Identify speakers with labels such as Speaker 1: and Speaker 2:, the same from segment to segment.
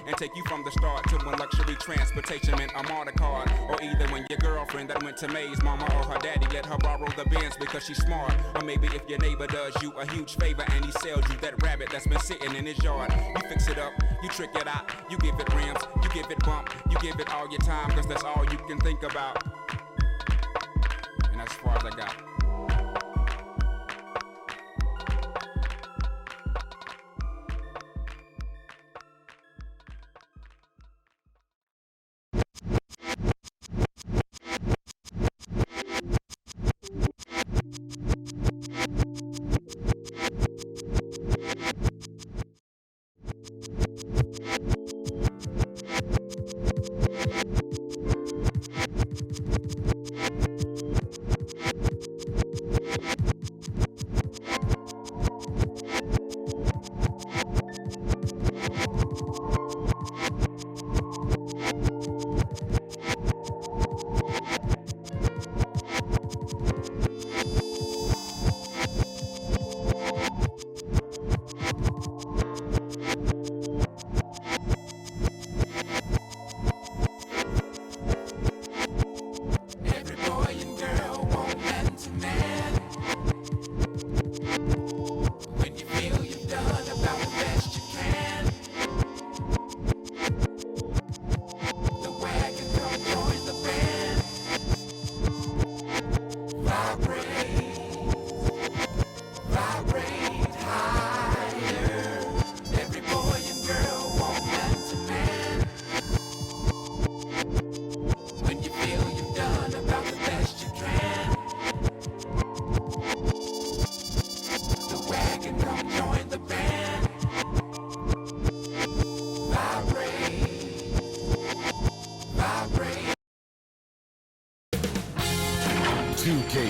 Speaker 1: and take you from the start to when luxury transportation meant I'm on a card. Or either when your girlfriend that went to May's mama or her daddy let her borrow the Benz because she's smart. Or maybe if your neighbor does you a huge favor and he sells you that rabbit that's been sitting in his yard. You fix it up, you trick it out, you give it rims, you give it bump, you give it all your time, cause that's all you can think about. And that's as far as I got.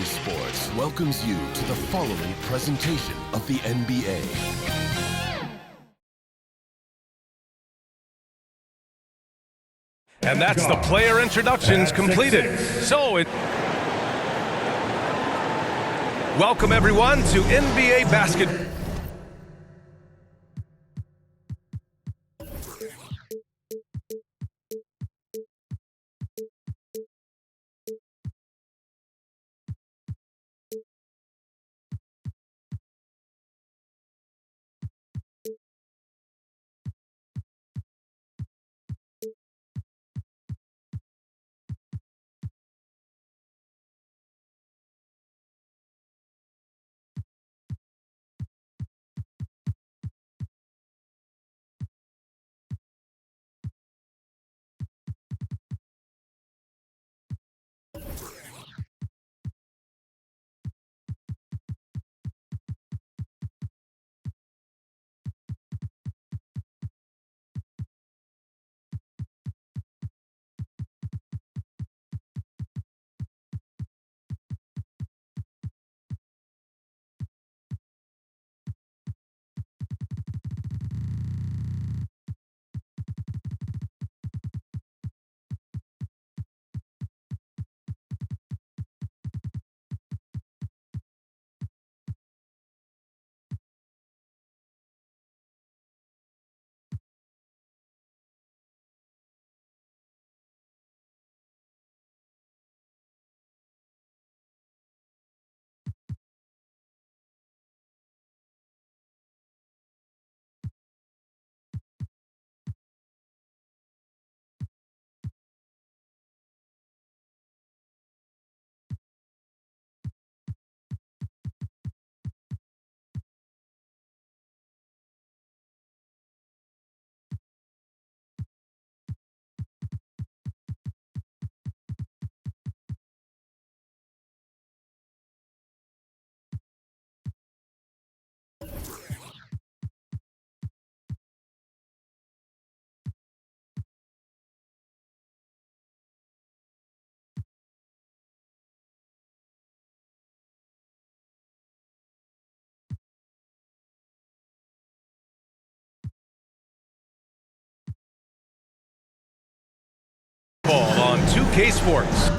Speaker 2: Sports welcomes you to the following presentation of the NBA.
Speaker 3: And that's the player introductions completed. So welcome everyone to NBA basketball. On 2K Sports.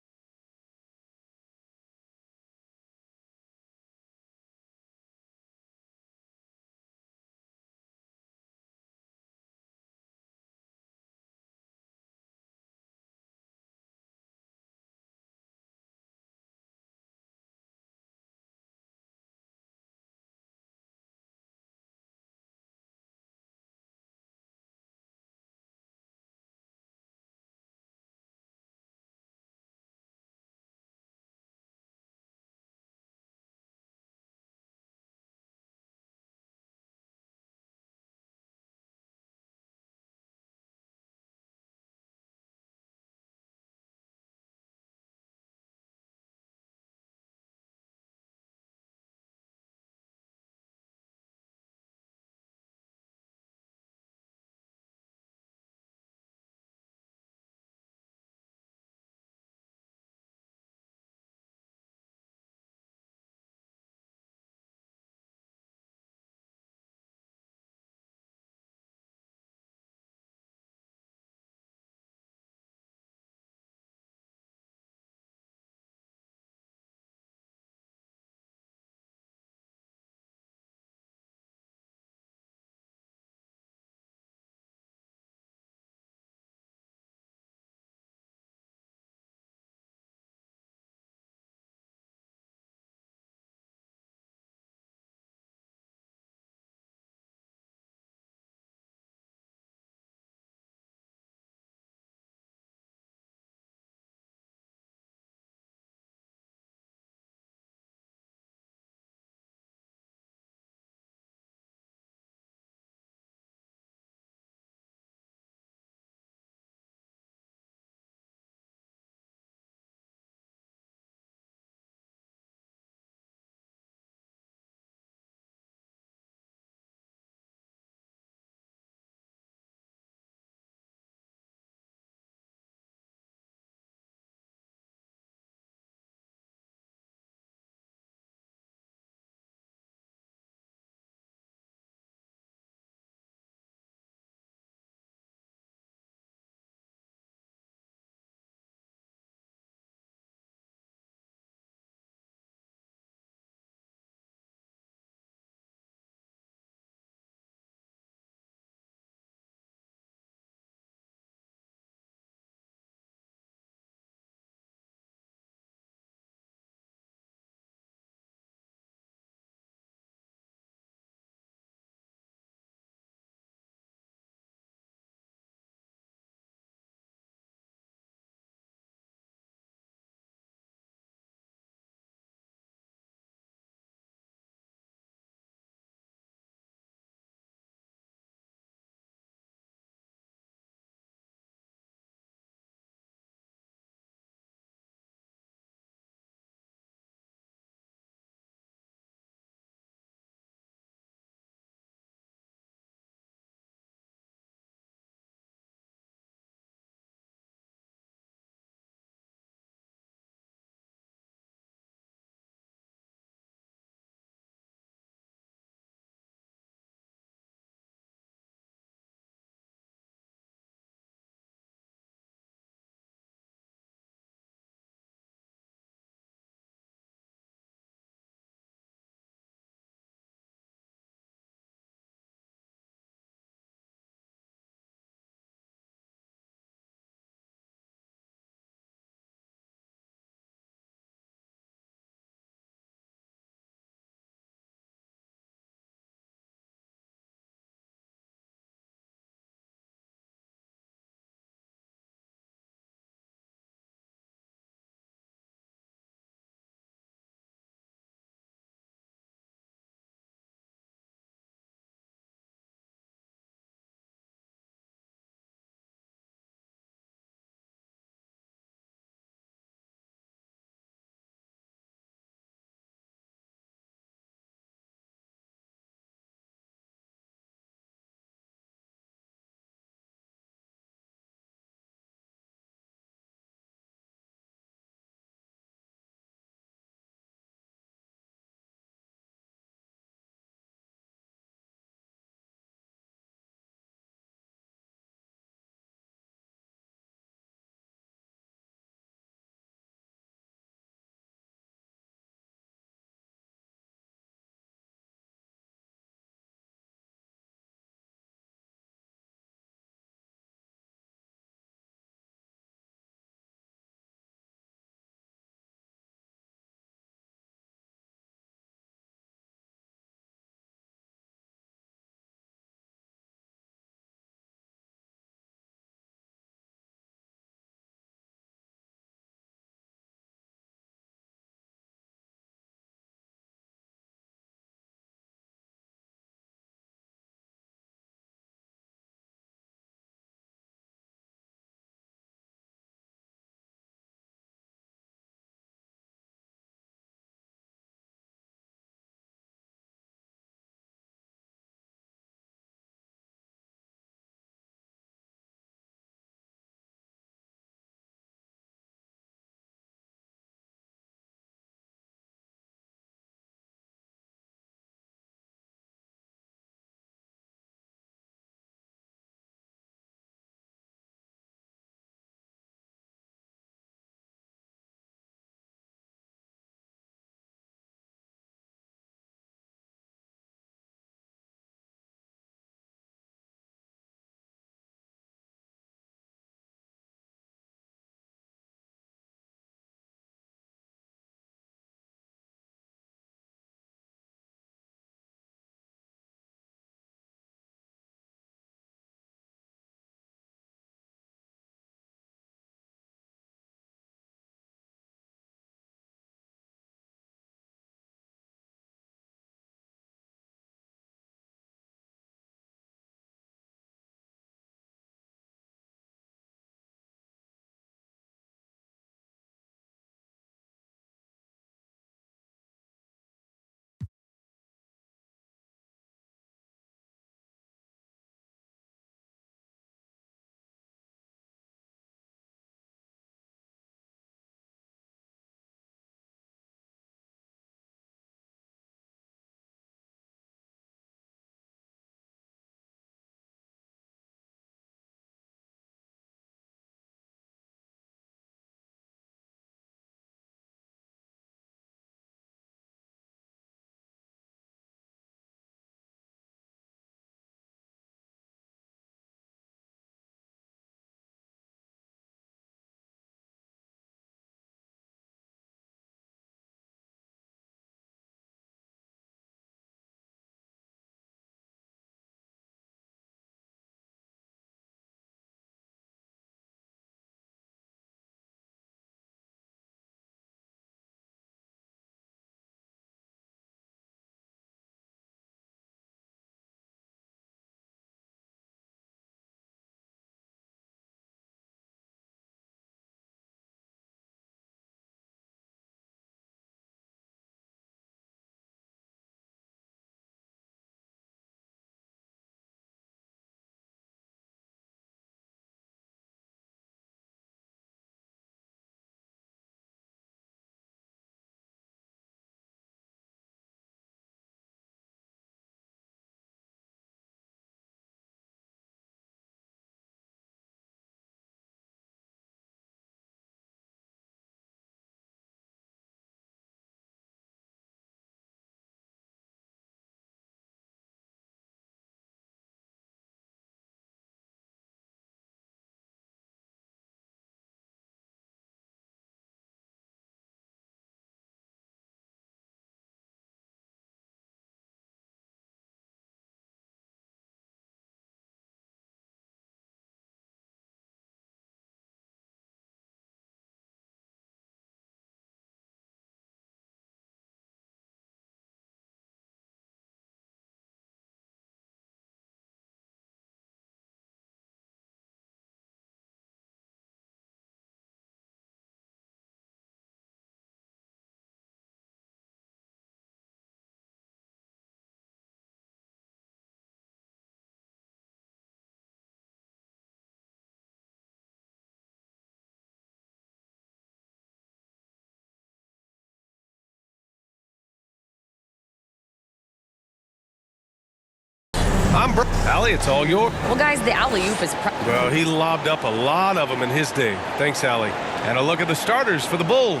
Speaker 3: Allie, it's all yours.
Speaker 4: Well, guys, the alley-oop is...
Speaker 3: Well, he lobbed up a lot of them in his day. Thanks, Allie. And a look at the starters for the Bulls.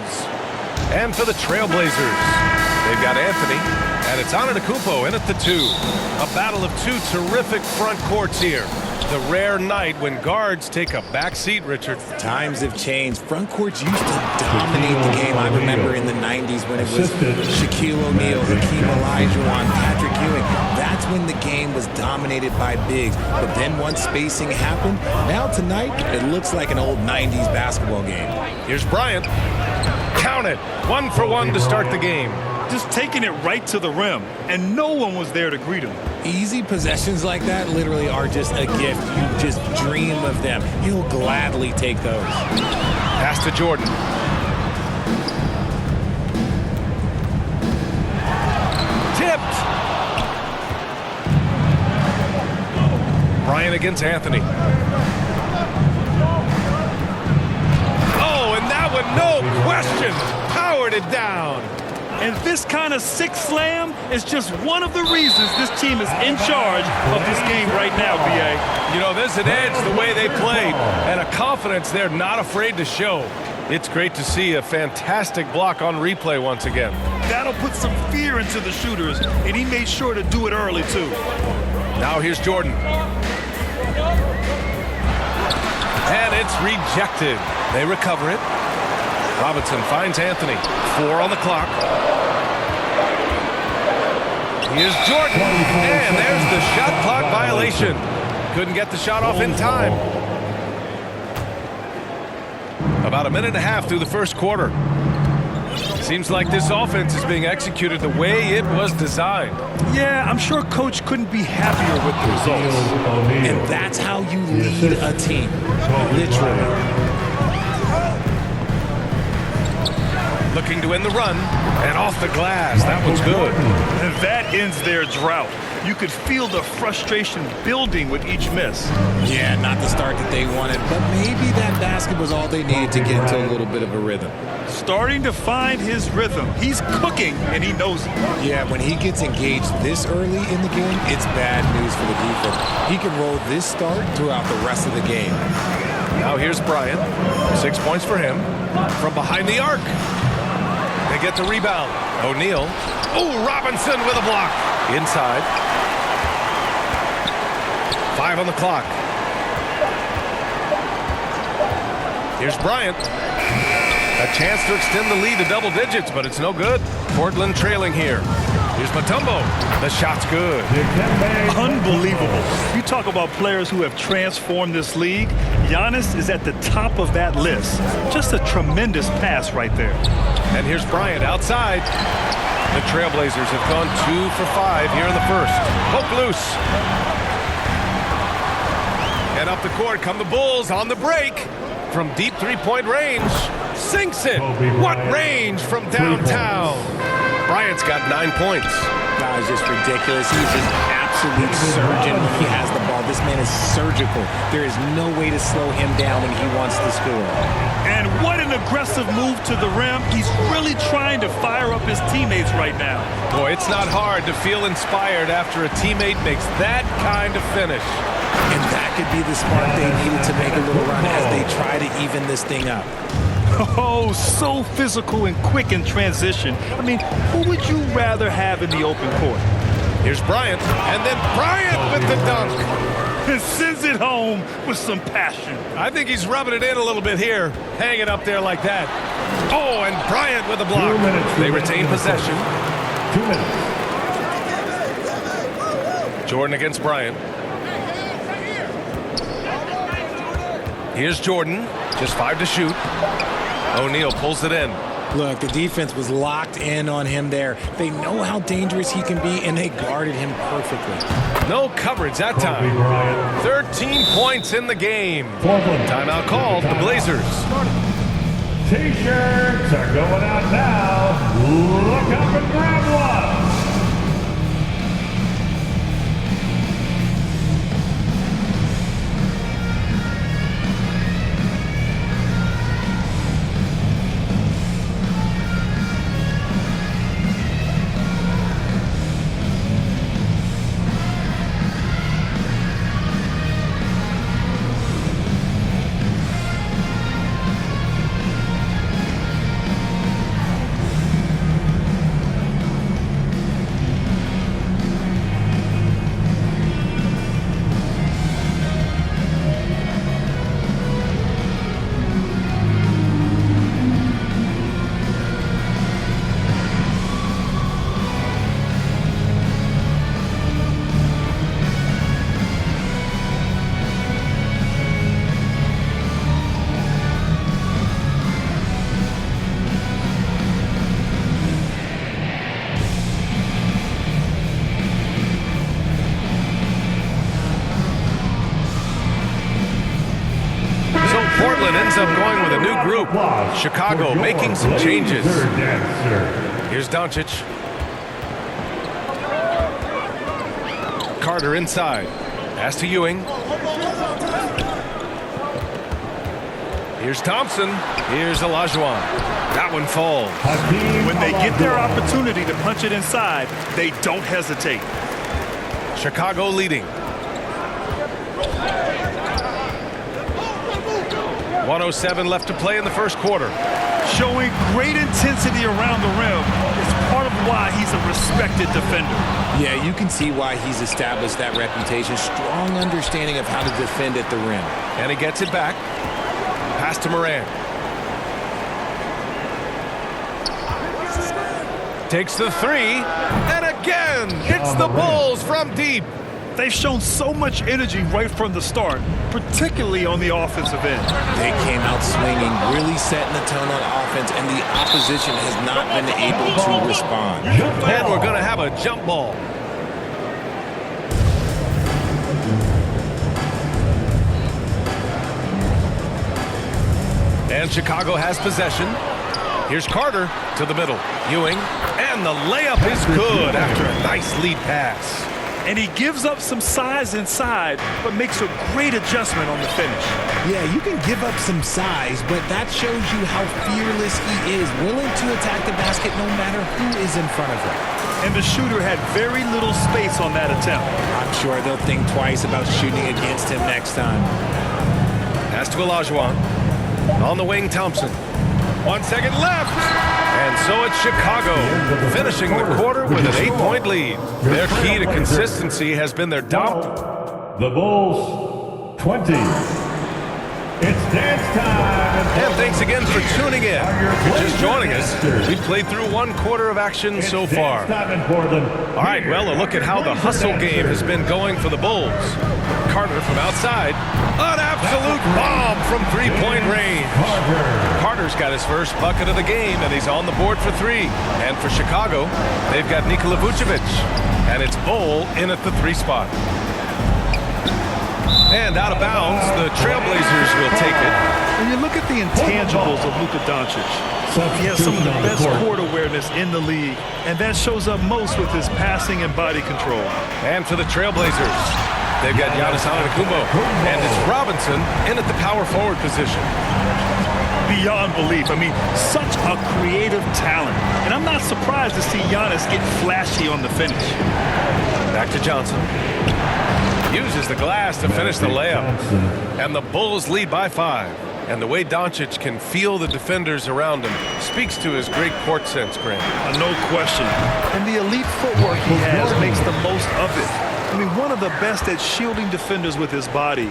Speaker 3: And for the Trailblazers. They've got Anthony, and it's Antetokounmpo in at the 2. A battle of two terrific front courts here. The rare night when guards take a back seat, Richard.
Speaker 5: Times have changed. Front courts used to dominate the game. I remember in the 90s when it was Shaquille O'Neal, Hakeem Olajuwon, Patrick Ewing. That's when the game was dominated by bigs. But then once spacing happened, now tonight, it looks like an old 90s basketball game.
Speaker 3: Here's Bryant. Count it. 1 for 1 to start the game.
Speaker 6: Just taking it right to the rim, and no one was there to greet him.
Speaker 5: Easy possessions like that literally are just a gift. You just dream of them. He'll gladly take those.
Speaker 3: Pass to Jordan. Tipped. Bryant against Anthony. Oh, and that one, no question, powered it down.
Speaker 6: And this kind of sick slam is just one of the reasons this team is in charge of this game right now, B.A.
Speaker 3: You know, there's an edge the way they played and a confidence they're not afraid to show. It's great to see a fantastic block on replay once again.
Speaker 6: That'll put some fear into the shooters, and he made sure to do it early, too.
Speaker 3: Now here's Jordan. And it's rejected. They recover it. Robinson finds Anthony. 4 on the clock. Here's Jordan. And there's the shot clock violation. Couldn't get the shot off in time. About a minute and a half through the first quarter. Seems like this offense is being executed the way it was designed.
Speaker 6: Yeah, I'm sure Coach couldn't be happier with the results.
Speaker 5: And that's how you lead a team. Literally.
Speaker 3: Looking to end the run, and off the glass. That one's good.
Speaker 6: And that ends their drought. You could feel the frustration building with each miss.
Speaker 5: Yeah, not the start that they wanted, but maybe that basket was all they needed to get into a little bit of a rhythm.
Speaker 6: Starting to find his rhythm. He's cooking, and he knows it.
Speaker 5: Yeah, when he gets engaged this early in the game, it's bad news for the defense. He can roll this start throughout the rest of the game.
Speaker 3: Now here's Bryant. 6 points for him. From behind the arc. They get the rebound. O'Neal. Oh, Robinson with a block. Inside. 5 on the clock. Here's Bryant. A chance to extend the lead to double digits, but it's no good. Portland trailing here. Here's Mutombo. The shot's good.
Speaker 6: Unbelievable. You talk about players who have transformed this league. Giannis is at the top of that list. Just a tremendous pass right there.
Speaker 3: And here's Bryant outside. The Trailblazers have gone 2 for 5 here in the first. Poke loose. And up the court come the Bulls on the break. From deep three-point range. Sinks it. What range from downtown. Bryant's got 9 points.
Speaker 5: That was just ridiculous. He's an absolute surgeon when he has the ball. This man is surgical. There is no way to slow him down when he wants to score.
Speaker 6: And what an aggressive move to the rim. He's really trying to fire up his teammates right now.
Speaker 3: Boy, it's not hard to feel inspired after a teammate makes that kind of finish.
Speaker 5: And that could be the spark they needed to make a little run as they try to even this thing up.
Speaker 6: Oh, so physical and quick in transition. I mean, who would you rather have in the open court?
Speaker 3: Here's Bryant, and then Bryant with the dunk.
Speaker 6: And sends it home with some passion.
Speaker 3: I think he's rubbing it in a little bit here, hanging up there like that. Oh, and Bryant with a block. They retain possession.
Speaker 7: 2 minutes.
Speaker 3: Jordan against Bryant. Here's Jordan, just 5 to shoot. O'Neal pulls it in.
Speaker 5: Look, the defense was locked in on him there. They know how dangerous he can be, and they guarded him perfectly.
Speaker 3: No coverage that time. 13 points in the game. Timeout called, the Blazers.
Speaker 7: T-shirts are going out now. Look up and grab one.
Speaker 3: up going with a new group. Chicago making some changes. Here's Doncic. Carter inside. Pass to Ewing. Here's Thompson. Here's Olajuwon. That one falls.
Speaker 6: When they get their opportunity to punch it inside, they don't hesitate.
Speaker 3: Chicago leading. 1:07 left to play in the first quarter.
Speaker 6: Showing great intensity around the rim is part of why he's a respected defender.
Speaker 5: Yeah, you can see why he's established that reputation. Strong understanding of how to defend at the rim.
Speaker 3: And he gets it back. Pass to Moran. Takes the three, and again hits the Bulls from deep.
Speaker 6: They've shown so much energy right from the start, particularly on the offensive end.
Speaker 5: They came out swinging, really setting the tone on offense, and the opposition has not been able to respond.
Speaker 3: And we're going to have a jump ball. And Chicago has possession. Here's Carter to the middle. Ewing, and the layup is good after a nice lead pass.
Speaker 6: And he gives up some size inside, but makes a great adjustment on the finish.
Speaker 5: Yeah, you can give up some size, but that shows you how fearless he is, willing to attack the basket no matter who is in front of him.
Speaker 6: And the shooter had very little space on that attempt.
Speaker 5: I'm sure they'll think twice about shooting against him next time.
Speaker 3: Pass to Olajuwon. On the wing, Thompson. 1 second left. And so it's Chicago, finishing the quarter with an 8-point lead. Their key to consistency has been their dominance.
Speaker 7: The Bulls 20. It's dance time.
Speaker 3: And thanks again for tuning in. If you're just joining us, we've played through 1 quarter of action so far. All right, well, a look at how the hustle game has been going for the Bulls. Carter from outside. An absolute bomb from three-point range. Carter's got his first bucket of the game, and he's on the board for 3. And for Chicago, they've got Nikola Vucevic. And it's Bull in at the 3 spot. And out of bounds, the Trailblazers will take it.
Speaker 6: When you look at the intangibles of Luka Doncic, he has some of the best court awareness in the league, and that shows up most with his passing and body control.
Speaker 3: And for the Trailblazers, they've got Giannis Antetokounmpo, and it's Robinson in at the power forward position.
Speaker 6: Beyond belief. I mean, such a creative talent. And I'm not surprised to see Giannis get flashy on the finish.
Speaker 3: Back to Johnson. Uses the glass to finish the layup. And the Bulls lead by 5. And the way Doncic can feel the defenders around him speaks to his great court sense, Grant.
Speaker 6: No question. And the elite footwork he has makes the most of it. I mean, one of the best at shielding defenders with his body.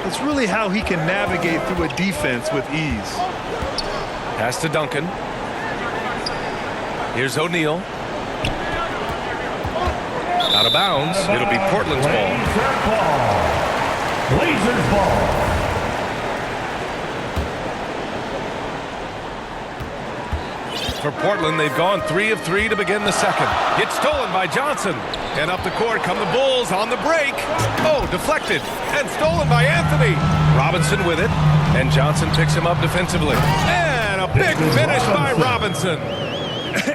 Speaker 6: It's really how he can navigate through a defense with ease.
Speaker 3: Pass to Duncan. Here's O'Neal. Out of bounds. It'll be Portland's ball.
Speaker 7: Blazers ball.
Speaker 3: For Portland, they've gone 3 of 3 to begin the second. Gets stolen by Johnson. And up the court come the Bulls on the break. Oh, deflected. And stolen by Anthony. Robinson with it. And Johnson picks him up defensively. And a big finish by Robinson.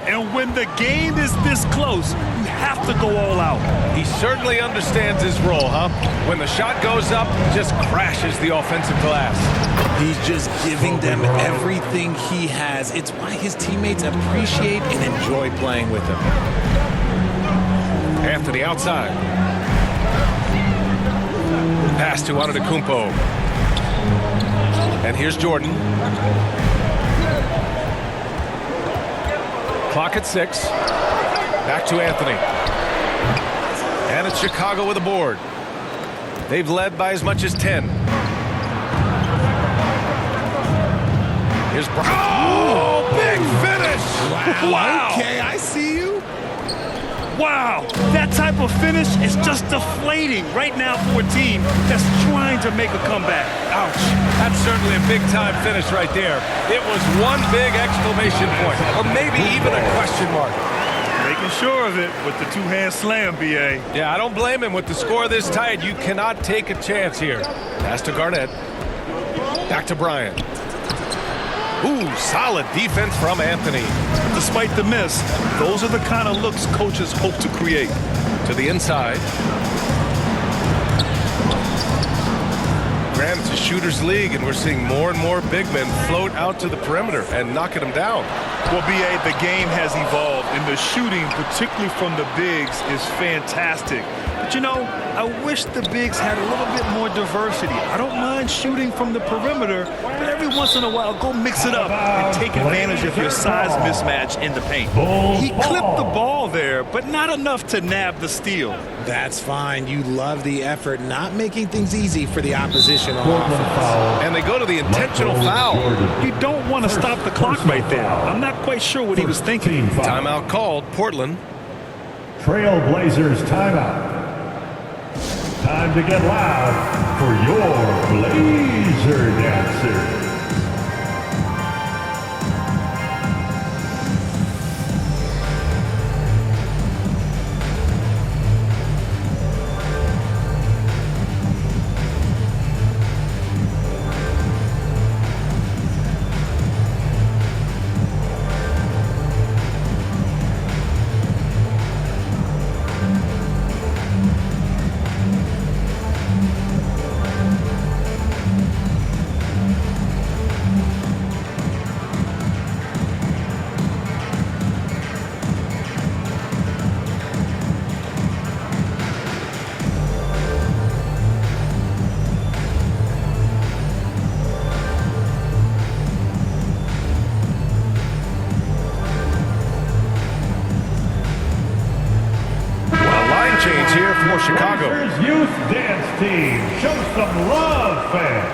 Speaker 6: And when the game is this close, you have to go all out.
Speaker 3: He certainly understands his role, huh? When the shot goes up, just crashes the offensive glass.
Speaker 5: He's just giving them everything he has. It's why his teammates appreciate and enjoy playing with him.
Speaker 3: Anthony outside. Pass to Antetokounmpo. And here's Jordan. Clock at 6. Back to Anthony. And it's Chicago with a board. They've led by as much as 10. Here's oh, big finish!
Speaker 5: Wow. Okay, I see you.
Speaker 6: Wow, that type of finish is just deflating right now for a team that's trying to make a comeback.
Speaker 3: Ouch. That's certainly a big-time finish right there. It was one big exclamation point, or maybe even a question mark.
Speaker 6: Making sure of it with the two-hand slam, B.A.
Speaker 3: Yeah, I don't blame him. With the score this tight, you cannot take a chance here. Pass to Garnett. Back to Bryant. Ooh, solid defense from Anthony.
Speaker 6: Despite the miss, those are the kind of looks coaches hope to create.
Speaker 3: To the inside. Granted, it's a shooter's league, and we're seeing more and more big men float out to the perimeter and knocking them down.
Speaker 6: Well, B.A., the game has evolved, and the shooting, particularly from the bigs, is fantastic. But, you know, I wish the bigs had a little bit more diversity. I don't mind shooting from the perimeter, but every once in a while, go mix it up and take advantage of your size mismatch in the paint. He clipped the ball there, but not enough to nab the steal.
Speaker 5: That's fine. You love the effort, not making things easy for the opposition on offense.
Speaker 3: And they go to the intentional foul.
Speaker 6: You don't want to stop the clock right there. I'm not quite sure what he was thinking.
Speaker 3: Timeout called, Portland.
Speaker 7: Trailblazers timeout. Time to get loud for your Blazer dancer.
Speaker 3: Change here for Chicago.
Speaker 7: Blazers Youth Dance Team. Show some love, fans.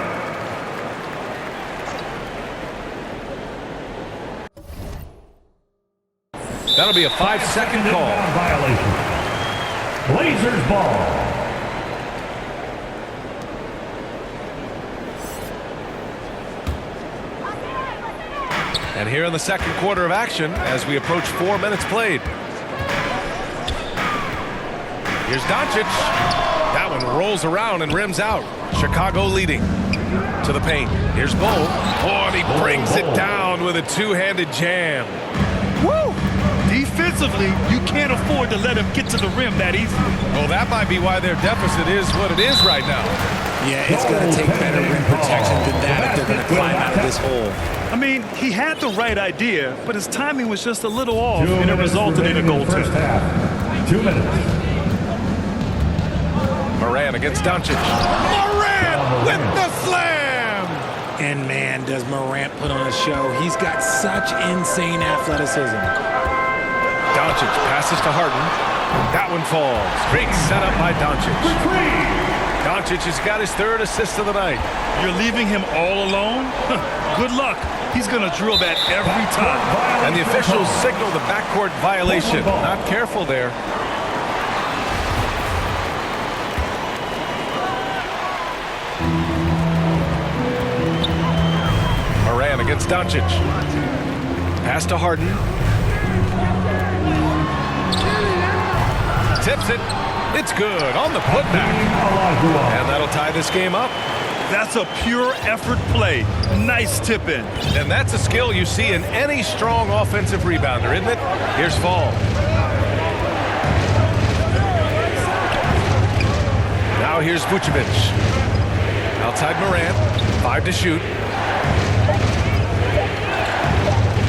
Speaker 3: That'll be a 5-second call.
Speaker 7: Violation. Blazers ball.
Speaker 3: And here in the second quarter of action, as we approach 4 minutes played. Here's Doncic. That one rolls around and rims out. Chicago leading to the paint. Here's Bull. Oh, and he brings it down with a two-handed jam.
Speaker 6: Woo! Defensively, you can't afford to let him get to the rim that easy.
Speaker 3: Well, that might be why their deficit is what it is right now.
Speaker 5: Yeah, it's going to take better rim protection than that if they're going to climb out of this hole.
Speaker 6: I mean, he had the right idea, but his timing was just a little off, and it resulted in a goal too.
Speaker 7: 2 minutes.
Speaker 3: Moran against Doncic. Moran with the slam!
Speaker 5: And man, does Morant put on a show. He's got such insane athleticism.
Speaker 3: Doncic passes to Harden. That one falls. Great setup by Doncic. Doncic has got his third assist of the night.
Speaker 6: You're leaving him all alone? Good luck. He's going to drill that every time.
Speaker 3: And the officials signal the backcourt violation. Not careful there. Moran against Doncic. Pass to Harden. Tips it. It's good on the putback. And that'll tie this game up.
Speaker 6: That's a pure effort play. Nice tip in.
Speaker 3: And that's a skill you see in any strong offensive rebounder, isn't it? Here's Fall. Now here's Vucevic. Outside Moran. 5 to shoot.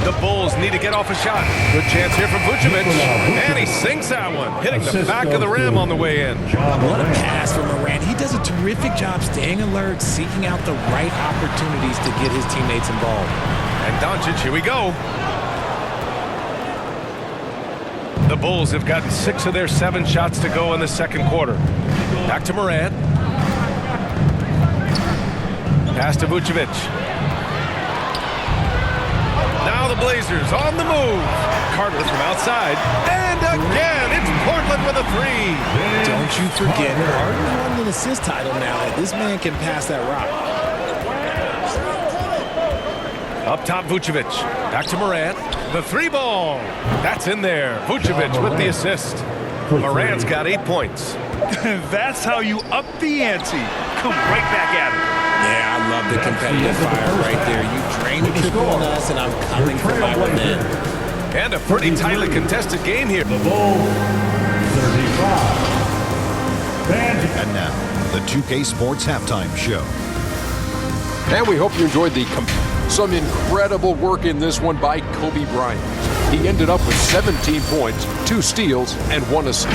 Speaker 3: The Bulls need to get off a shot. Good chance here from Vucevic. And he sinks that one, hitting the back of the rim on the way in.
Speaker 5: What a pass from Morant. He does a terrific job staying alert, seeking out the right opportunities to get his teammates involved.
Speaker 3: And Doncic, here we go. The Bulls have gotten 6 of their 7 shots to go in the second quarter. Back to Morant. Pass to Vucevic. Now the Blazers on the move. Carter from outside. And again, it's Portland with a 3.
Speaker 5: Don't you forget, Carter's won an assist title now. This man can pass that rock.
Speaker 3: Up top, Vucevic. Back to Morant. The 3 ball. That's in there. Vucevic with the assist. Morant's got 8 points.
Speaker 6: That's how you up the ante. Come right back at him.
Speaker 5: Yeah, I love the competitive fire right there. You drain the triple on us, and I'm coming for my revenge.
Speaker 3: And a pretty tightly contested game here.
Speaker 7: The Bulls, 35.
Speaker 4: And now, the 2K Sports Halftime Show.
Speaker 8: And we hope you enjoyed some incredible work in this one by Kobe Bryant. He ended up with 17 points, 2 steals, and 1 assist.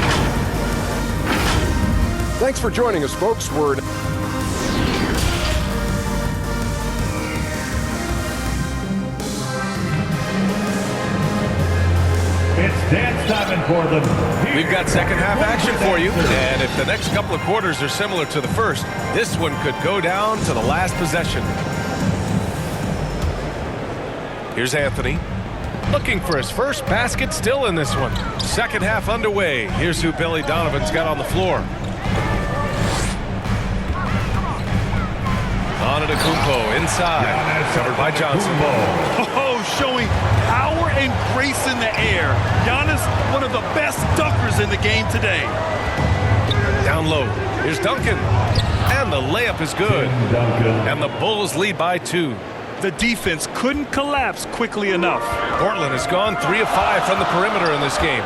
Speaker 8: Thanks for joining us, folks.
Speaker 7: It's dance time in Portland.
Speaker 3: We've got second half action for you, and if the next couple of quarters are similar to the first, this one could go down to the last possession. Here's Anthony, looking for his first basket, still in this one. Second half underway. Here's who Billy Donovan's got on the floor. Antetokounmpo inside, covered by Johnson.
Speaker 6: Oh, showing power and grace in the air. Giannis, one of the best dunkers in the game today.
Speaker 3: Down low, here's Duncan, and the layup is good. And the Bulls lead by 2.
Speaker 6: The defense couldn't collapse quickly enough.
Speaker 3: Portland has gone 3 of 5 from the perimeter in this game.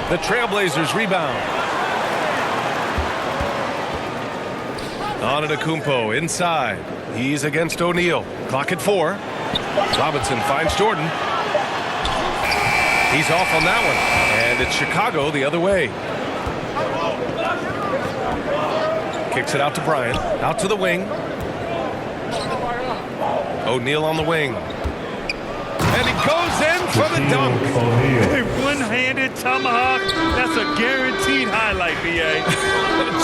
Speaker 3: The Trailblazers rebound. Antetokounmpo inside. He's against O'Neal. Clock at 4. Robinson finds Jordan. He's off on that one. And it's Chicago the other way. Kicks it out to Bryant. Out to the wing. O'Neal on the wing. And he goes in for the dunk.
Speaker 6: A one-handed tomahawk. That's a guaranteed highlight, B.A.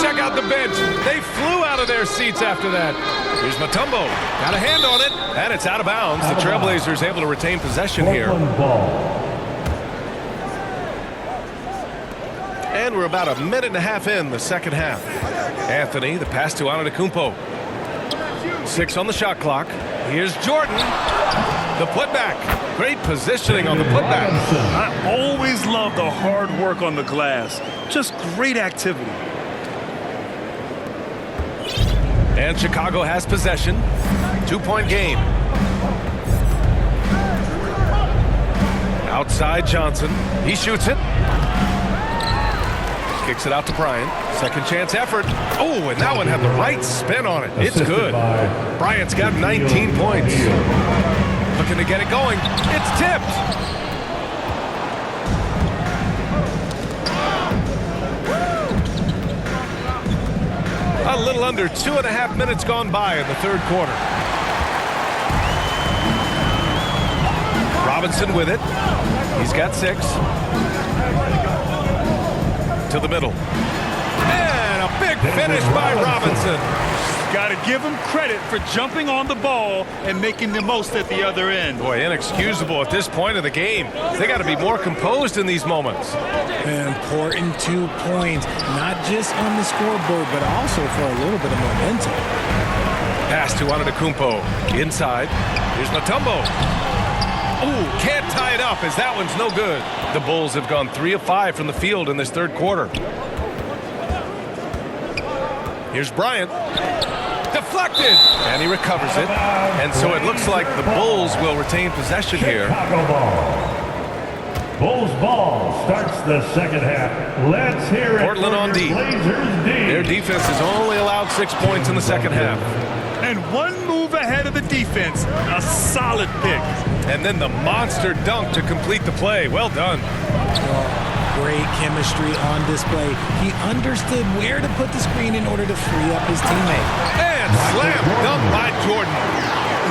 Speaker 3: Check out the bench. They flew out of their seats after that. Here's Mutombo. Got a hand on it. And it's out of bounds. The Trailblazers able to retain possession here. And we're about a minute and a half in the second half. Anthony, the pass to Antetokounmpo. 6 on the shot clock. Here's Jordan. The putback. Great positioning on the putback.
Speaker 6: I always love the hard work on the glass. Just great activity.
Speaker 3: And Chicago has possession. 2-point game. Outside Johnson. He shoots it. Kicks it out to Bryant. Second chance effort. Oh, and that one had the right spin on it. It's good. Bryant's got 19 points. Looking to get it going. It's tipped. A little under 2.5 minutes gone by in the third quarter. Robinson with it. He's got 6. To the middle. And a big finish by Robinson.
Speaker 6: Got to give him credit for jumping on the ball and making the most at the other end.
Speaker 3: Boy, inexcusable at this point of the game. They got to be more composed in these moments.
Speaker 5: An important 2 points, not just on the scoreboard, but also for a little bit of momentum.
Speaker 3: Pass to Antetokounmpo. Inside. Here's Mutombo. Ooh, can't tie it up as that one's no good. The Bulls have gone 3 of 5 from the field in this third quarter. Here's Bryant. Deflected. And he recovers it. And so it looks like the Bulls will retain possession here.
Speaker 7: Chicago ball. Bulls ball starts the second half. Let's hear it.
Speaker 3: Portland on D.
Speaker 7: Blazers D.
Speaker 3: Their defense has only allowed 6 points in the second half.
Speaker 6: And one move ahead of the defense. A solid pick.
Speaker 3: And then the monster dunk to complete the play. Well done.
Speaker 5: Great chemistry on display. He understood where to put the screen in order to free up his teammate.
Speaker 3: And slam dunk by Jordan.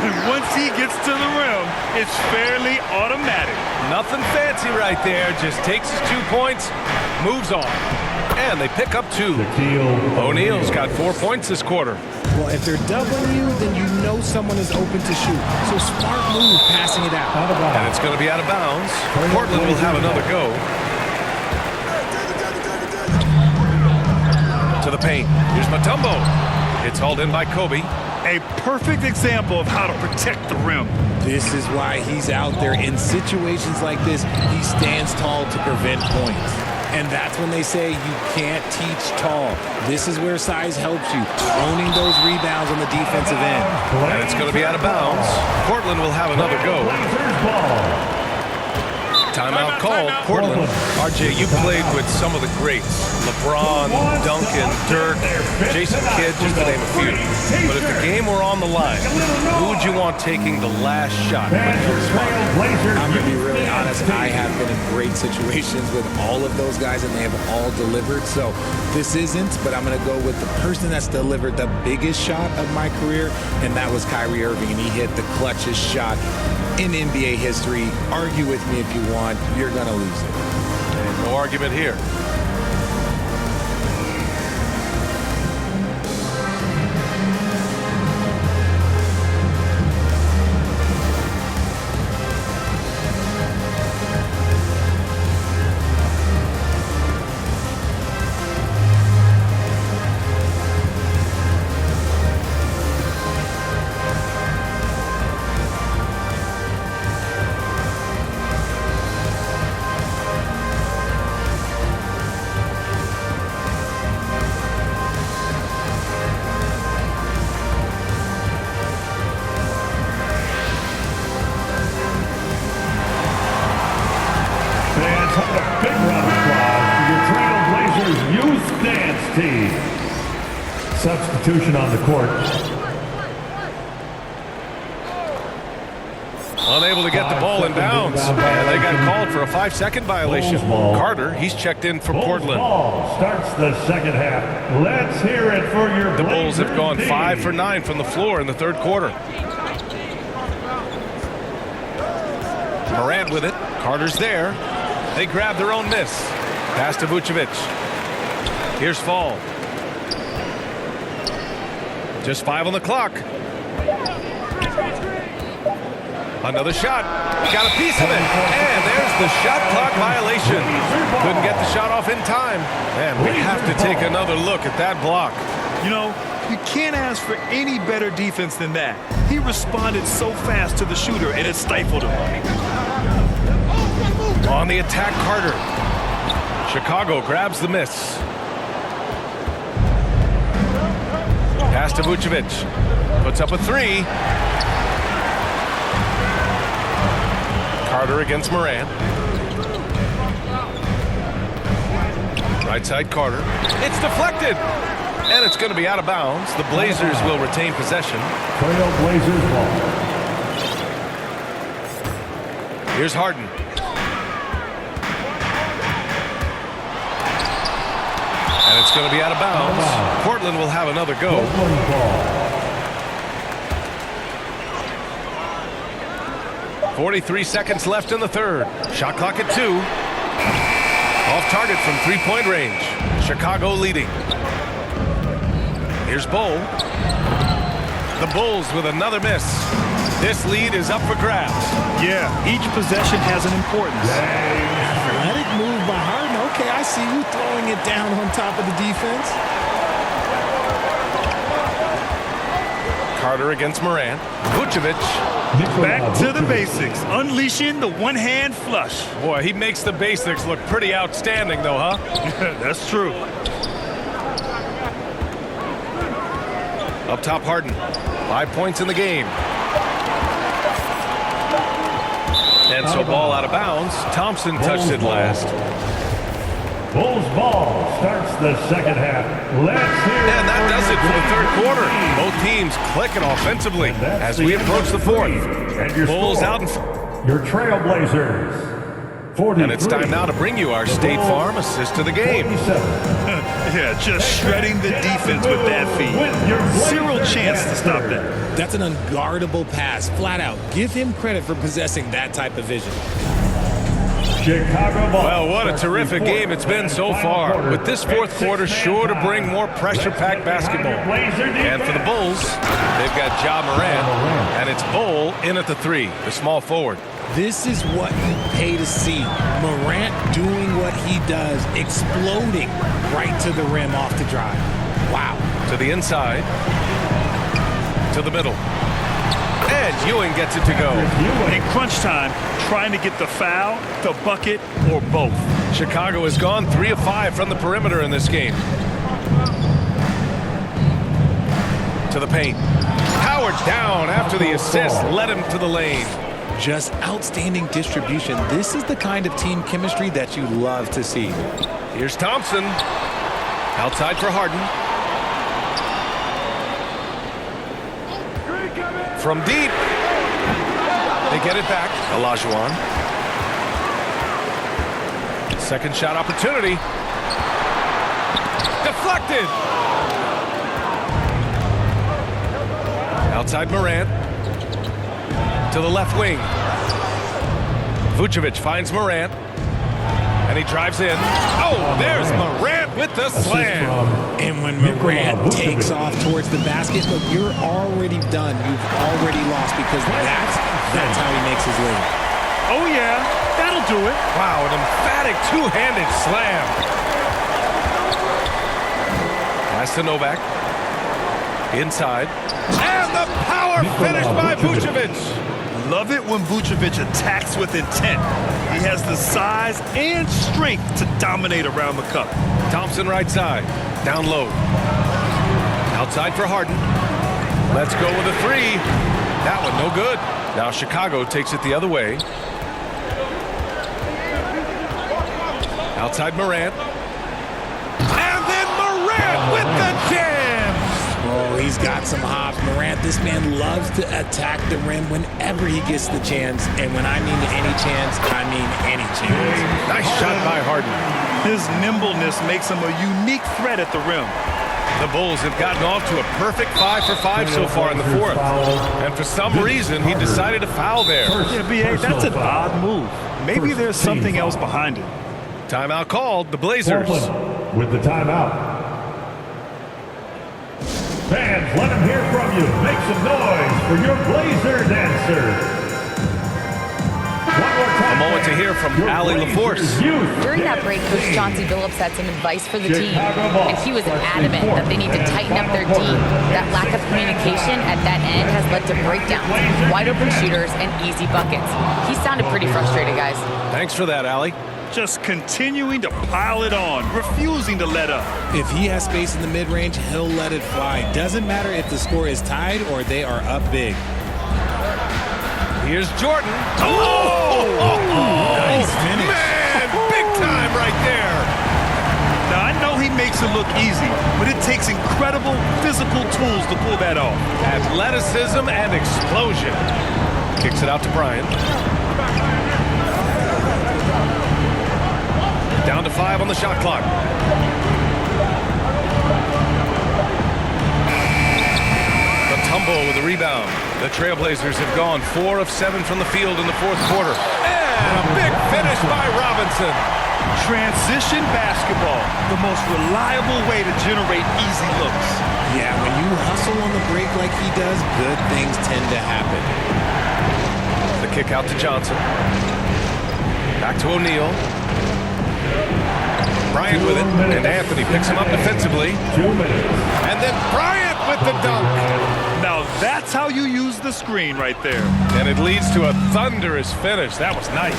Speaker 6: And once he gets to the rim, it's fairly automatic.
Speaker 3: Nothing fancy right there. Just takes his 2 points, moves on. And they pick up 2. O'Neal's got 4 points this quarter.
Speaker 5: Well, if they're doubling you, then you know someone is open to shoot. So smart move passing it out.
Speaker 3: And it's going to be out of bounds. Portland will have another go. To the paint. Here's Mutombo. It's hauled in by Kobe.
Speaker 6: A perfect example of how to protect the rim.
Speaker 5: This is why he's out there in situations like this. He stands tall to prevent points. And that's when they say you can't teach tall. This is where size helps you, owning those rebounds on the defensive end.
Speaker 3: And it's going to be out of bounds. Portland will have another go. Timeout called. Portland. RJ, you played with some of the greats. LeBron, Duncan, Dirk, Jason Kidd, just to name a few. But if the game were on the line, who would you want taking the last shot?
Speaker 5: I'm going to be really honest. I have been in great situations with all of those guys, and they have all delivered. So this isn't, but I'm going to go with the person that's delivered the biggest shot of my career, and that was Kyrie Irving, and he hit the clutchest shot in NBA history. Argue with me if you want. You're going to lose it.
Speaker 3: No argument here.
Speaker 7: Substitution on the court.
Speaker 3: Unable to get the ball in bounds. And they got called for a 5-second violation. Carter, he's checked in for Portland.
Speaker 7: Ball starts the second half. Let's hear it for your
Speaker 3: The Bulls have gone 5 for 9 from the floor in the third quarter. Morant with it. Carter's there. They grab their own miss. Pass to Vucevic. Here's Fall. Just 5 on the clock. Another shot. Got a piece of it. And there's the shot clock violation. Couldn't get the shot off in time. And we have to take another look at that block.
Speaker 6: You know, you can't ask for any better defense than that. He responded so fast to the shooter, and it stifled him.
Speaker 3: On the attack, Carter. Chicago grabs the miss. Pass to Vucevic. Puts up a 3. Carter against Morant. Right side, Carter. It's deflected. And it's going to be out of bounds. The Blazers will retain possession.
Speaker 7: Trail Blazers ball.
Speaker 3: Here's Harden. And it's going to be out of bounds. Portland will have another go. 43 seconds left in the third. Shot clock at 2. Off target from three-point range. Chicago leading. Here's Bull. The Bulls with another miss. This lead is up for grabs.
Speaker 6: Yeah, each possession has an importance.
Speaker 5: Athletic move by Harden. Okay, I see you throwing it down on top of the defense.
Speaker 3: Carter against Morant. Vucevic.
Speaker 6: Back to the basics. Unleashing the one-hand flush.
Speaker 3: Boy, he makes the basics look pretty outstanding, though, huh?
Speaker 6: That's true.
Speaker 3: Up top, Harden. 5 points in the game. And so ball out of bounds. Thompson touched it last.
Speaker 7: Bulls ball starts the second half. Let's hear it.
Speaker 3: And that does it for the third quarter. Both teams clicking offensively as we approach the fourth.
Speaker 7: And your
Speaker 3: Bulls
Speaker 7: score,
Speaker 3: out in
Speaker 7: your Trailblazers. 43.
Speaker 3: And it's time now to bring you our State Farm assist to the game.
Speaker 6: Yeah, just shredding the defense with that feed. Zero chance to stop that.
Speaker 5: That's an unguardable pass, flat out. Give him credit for possessing that type of vision.
Speaker 7: Chicago ball.
Speaker 3: Well, what a terrific game it's been so far. With this fourth quarter sure to bring more pressure-packed basketball. And for the Bulls, they've got Ja Morant, and it's Bull in at the 3, the small forward.
Speaker 5: This is what you pay to see. Morant doing what he does, exploding right to the rim off the drive. Wow.
Speaker 3: To the inside. To the middle. And Ewing gets it to go.
Speaker 6: In crunch time, trying to get the foul, the bucket, or both.
Speaker 3: Chicago has gone 3 of 5 from the perimeter in this game. To the paint. Howard down after the assist led him to the lane.
Speaker 5: Just outstanding distribution. This is the kind of team chemistry that you love to see.
Speaker 3: Here's Thompson. Outside for Harden. From deep. They get it back. Olajuwon. Second shot opportunity. Deflected. Outside Morant. To the left wing. Vucevic finds Morant. And he drives in. Oh, there's Morant with the slam.
Speaker 5: And when Morant takes off towards the basket, look, you're already done. You've already lost because that's how he makes his living.
Speaker 6: Oh, yeah. That'll do it.
Speaker 3: Wow, an emphatic two-handed slam. Pass to Novak. Inside. And the power finish by Vucevic.
Speaker 6: Love it when Vucevic attacks with intent. He has the size and strength to dominate around the cup.
Speaker 3: Thompson right side. Down low. Outside for Harden. Let's go with a three. That one no good. Now Chicago takes it the other way. Outside Morant. And then Morant with the jam.
Speaker 5: Oh, he's got some hops. Morant, this man loves to attack the rim whenever he gets the chance. And when I mean any chance, I mean any chance.
Speaker 3: Nice shot by Harden.
Speaker 6: His nimbleness makes him a unique threat at the rim.
Speaker 3: The Bulls have gotten off to a perfect 5 for 5 so far in the fourth. And for some reason, he decided to foul there.
Speaker 6: Yeah, B.A., that's an odd move. Maybe there's something else behind it.
Speaker 3: Timeout called, the Blazers.
Speaker 7: With the timeout. Fans, let them hear from you. Make some noise for your Blazer dancer.
Speaker 3: A moment to hear from Allie LaForce.
Speaker 9: During that break, Coach Chauncey Billups had some advice for the team, and he was adamant that they need to tighten up their D. That lack of communication at that end has led to breakdowns, wide open shooters, and easy buckets. He sounded pretty frustrated, guys.
Speaker 3: Thanks for that, Allie.
Speaker 6: Just continuing to pile it on, refusing to let up.
Speaker 5: If he has space in the mid-range, he'll let it fly. Doesn't matter if the score is tied or they are up big.
Speaker 3: Here's Jordan. Oh!
Speaker 5: Nice finish.
Speaker 3: Man, big time right there.
Speaker 6: Now, I know he makes it look easy, but it takes incredible physical tools to pull that off.
Speaker 3: Athleticism and explosion. Kicks it out to Bryant. Down to 5 on the shot clock. The tumble with the rebound. The Trailblazers have gone 4 of 7 from the field in the fourth quarter. And a big finish by Robinson.
Speaker 6: Transition basketball, the most reliable way to generate easy looks.
Speaker 5: Yeah, when you hustle on the break like he does, good things tend to happen.
Speaker 3: The kick out to Johnson. Back to O'Neal. Bryant with it, and Anthony picks him up defensively.
Speaker 7: 2 minutes.
Speaker 3: And then Bryant with the dunk.
Speaker 6: Now that's how you use the screen right there.
Speaker 3: And it leads to a thunderous finish. That was nice.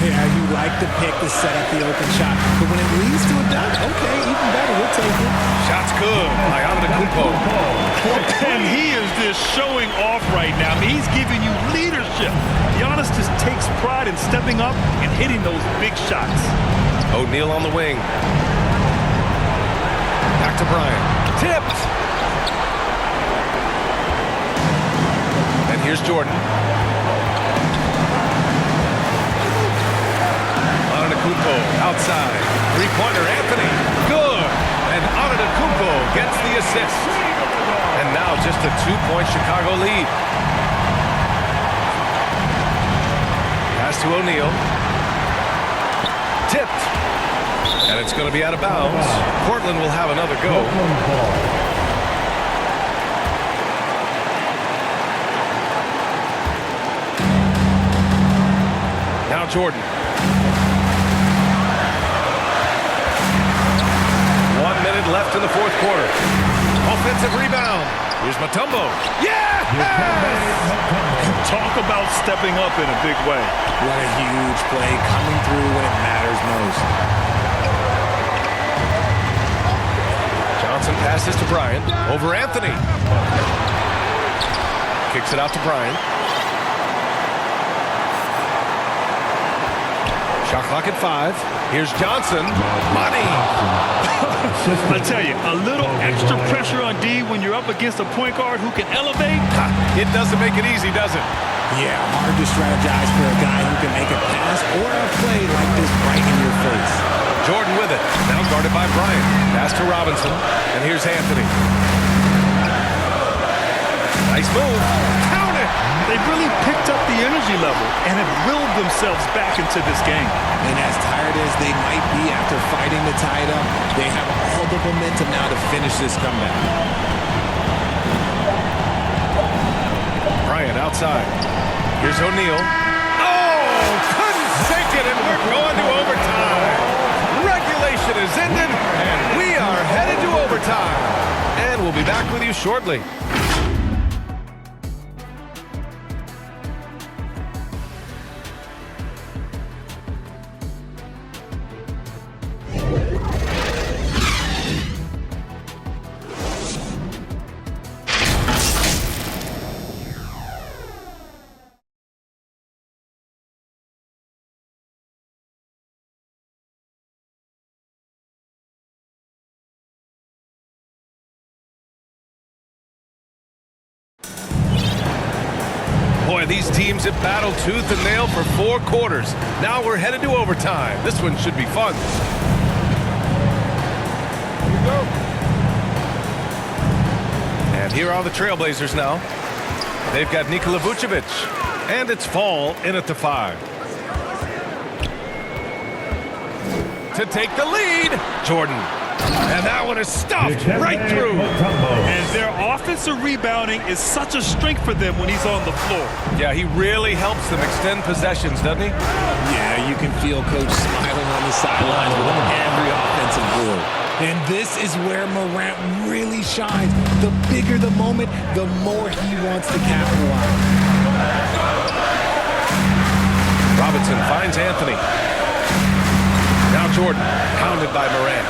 Speaker 5: Yeah, you like to pick to set up the open shot, but when it leads to a dunk, okay, even better, we'll take it.
Speaker 3: Shot's good by Antetokounmpo.
Speaker 6: And he is just showing off right now. I mean, he's giving you leadership. Giannis just takes pride in stepping up and hitting those big shots.
Speaker 3: O'Neal on the wing. Back to Bryant. Tipped. And here's Jordan. Antetokounmpo outside. Three-pointer, Anthony. Good. And Antetokounmpo gets the assist. And now just a 2-point Chicago lead. Pass to O'Neal. Tipped. And it's going to be out of bounds. Portland will have another go. Now Jordan. 1 minute left in the fourth quarter. Offensive rebound. Here's Mutombo. Yeah!
Speaker 6: Talk about stepping up in a big way.
Speaker 5: What a huge play, coming through when it matters most.
Speaker 3: Johnson passes to Bryant. Over Anthony. Kicks it out to Bryant. Shot clock at 5. Here's Johnson. Money!
Speaker 6: I tell you, a little extra pressure on D when you're up against a point guard who can elevate.
Speaker 3: It doesn't make it easy, does it?
Speaker 5: Yeah, hard to strategize for a guy who can make a pass or a play like this right in your face.
Speaker 3: Jordan with it. Now guarded by Bryant. Pass to Robinson. And here's Anthony. Nice move. Count it!
Speaker 6: They've really picked up the energy level and have willed themselves back into this game.
Speaker 5: And as tired as they might be after fighting to tie it up, they have all the momentum now to finish this comeback.
Speaker 3: Bryant outside. Here's O'Neal. Oh! Couldn't sink it, and we're going to overtime. Regulation is ended, and we are headed to overtime. And we'll be back with you shortly. Boy, these teams have battled tooth and nail for 4 quarters. Now we're headed to overtime. This one should be fun. Here we go. And here are the Trailblazers now. They've got Nikola Vucevic. And it's Fall in at the 5. To take the lead, Jordan. And that one is stuffed right through.
Speaker 6: And their offensive rebounding is such a strength for them when he's on the floor.
Speaker 3: Yeah, he really helps them extend possessions, doesn't he?
Speaker 5: Yeah, you can feel Coach smiling on the sidelines with every offensive board. And this is where Morant really shines. The bigger the moment, the more he wants to capitalize.
Speaker 3: Robinson finds Anthony. Now Jordan, pounded by Morant.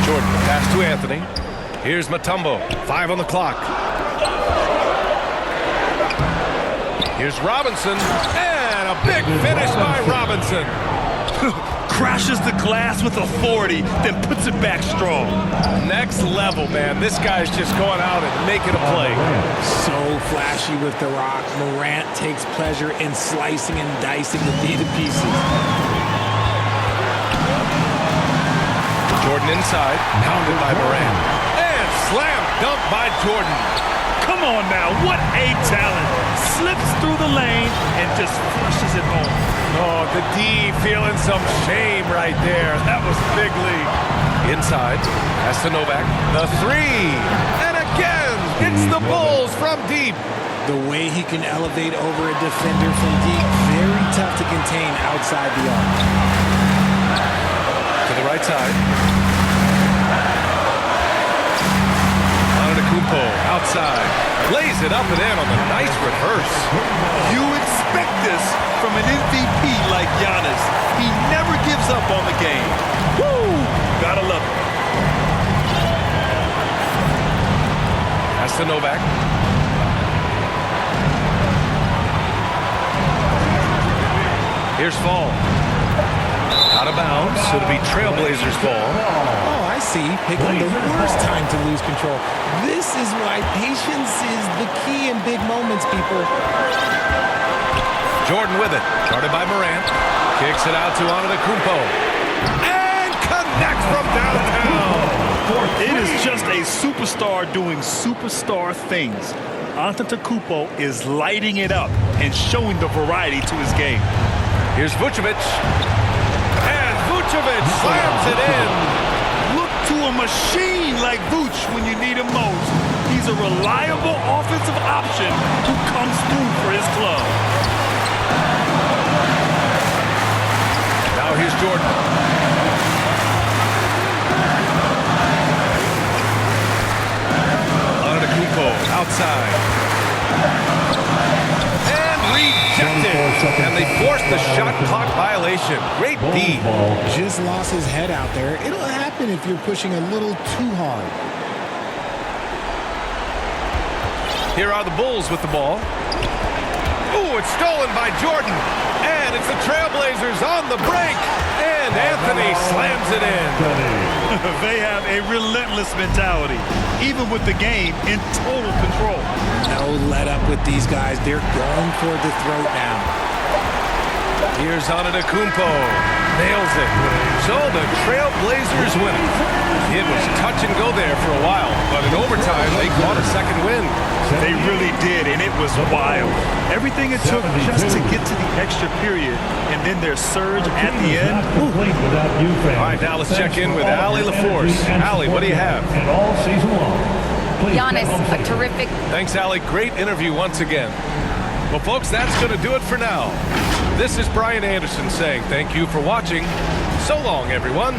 Speaker 3: Jordan, pass to Anthony. Here's Mutombo, 5 on the clock. Here's Robinson, and a big finish by Robinson.
Speaker 6: Crashes the glass with authority, then puts it back strong.
Speaker 3: Next level, man. This guy's just going out and making a play.
Speaker 5: So flashy with the rock. Morant takes pleasure in slicing and dicing the D to pieces.
Speaker 3: Jordan inside, pounded by Morant. And slam dunk by Jordan.
Speaker 6: Come on now, what a talent. Slips through the lane and just flushes it home.
Speaker 3: Oh, the D feeling some shame right there. That was big lead. Inside, that's to Novak. The 3. And again, it's the Bulls from deep.
Speaker 5: The way he can elevate over a defender from deep, very tough to contain outside the arc.
Speaker 3: To the right side. Antetokounmpo outside. Lays it up and in on the nice reverse.
Speaker 6: You expect this from an MVP like Giannis. He never gives up on the game. Woo! Gotta love it.
Speaker 3: That's to Novak. Here's Fall. Out of bounds, so it'll be Trailblazers ball.
Speaker 5: Oh, I see. Picking the worst time to lose control. This is why patience is the key in big moments, people.
Speaker 3: Jordan with it, guarded by Morant. Kicks it out to Antetokounmpo. And connects from downtown.
Speaker 6: It is just a superstar doing superstar things. Antetokounmpo is lighting it up and showing the variety to his game.
Speaker 3: Here's Vucevic. And Vucevic slams it in.
Speaker 6: Look to a machine like Vuce when you need him most. He's a reliable offensive option who comes through for his club.
Speaker 3: Now here's Jordan. Antetokounmpo outside. inside. And rejected. And they forced the shot clock violation. Great D.
Speaker 5: Just lost his head out there. It'll happen if you're pushing a little too hard.
Speaker 3: Here are the Bulls with the ball. Ooh, it's stolen by Jordan. And it's the Trailblazers on the break. And Anthony slams it in.
Speaker 6: They have a relentless mentality, even with the game in total control.
Speaker 5: No let up with these guys. They're going for the throat now.
Speaker 3: Here's Antetokounmpo. Nails it. So the Trailblazers win it. It was touch and go there for a while, but in overtime, they caught a second win.
Speaker 6: They really did, and it was wild. Everything it took just to get to the extra period, and then their surge at the end.
Speaker 3: All right, now let's check in with Allie LaForce. Allie, what do you have?
Speaker 9: Giannis, a terrific.
Speaker 3: Thanks, Allie. Great interview once again. Well, folks, that's going to do it for now. This is Brian Anderson saying thank you for watching. So long, everyone.